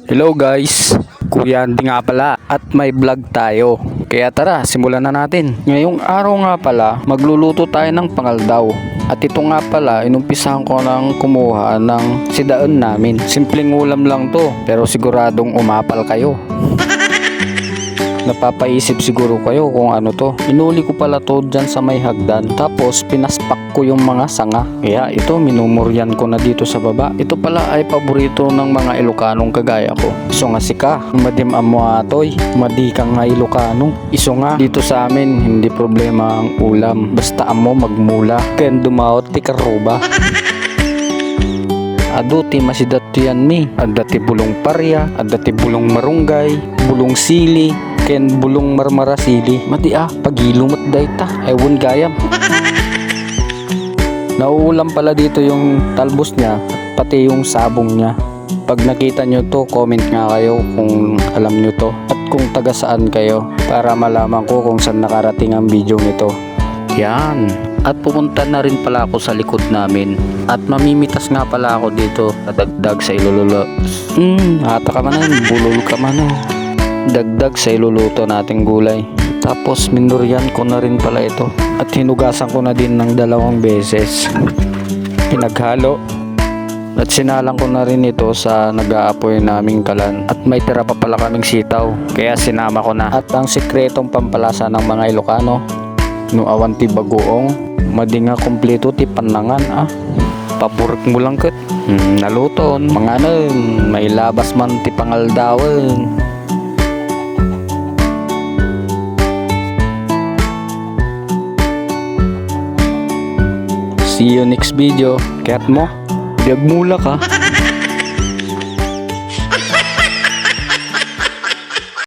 Hello guys, Kuya Andy nga pala at may vlog tayo. Kaya tara, simulan na natin. Ngayong araw nga pala, magluluto tayo ng pangaldaw. At ito nga pala, inumpisahan ko nang kumuha ng sidaan namin. Simpleng ulam lang to, pero siguradong umapal kayo. Napapaisip siguro kayo kung ano to. Inuli ko pala to dyan sa may hagdan. Tapos pinaspak ko yung mga sanga. Kaya ito minumuryan ko na dito sa baba. Ito pala ay paborito ng mga Ilocanong kagaya ko. Iso nga sika, madim amo atoy, madi ka nga Ilocano. Iso nga dito sa amin, hindi problema ang ulam. Basta amo magmula. Ken dumaot ti karuba. Ado ti masidat yan mi. Adda ti bulong parya, adda ti bulong marunggay, bulong sili, ken bulong marmarasili. Mati pagilumot dayta ewan gayam. Nauulam pala dito yung talbos niya, pati yung sabong niya. Pag nakita nyo to, comment nga kayo kung alam nyo to at kung taga saan kayo, para malaman ko kung saan nakarating ang video nito. Yan. At pumunta na rin pala ako sa likod namin at mamimitas nga pala ako dito, dagdag sa ilululo. Hata ka man, bulol ka man. Dagdag sa iluluto nating gulay. Tapos minuryan ko na rin pala ito at hinugasan ko na din ng 2 beses. Pinaghalo at sinalang ko na rin ito sa nag-aapoy naming kalan. At may tira pa pala kaming sitaw, kaya sinama ko na. At ang sikretong pampalasa ng mga Ilocano, no awan ti bagoong, madi nga kompleto ti panangan paborek mo lang ket. Naluton mga may labas man ti pangaldawan. See you next video. Kaya't mo, biag mula ka.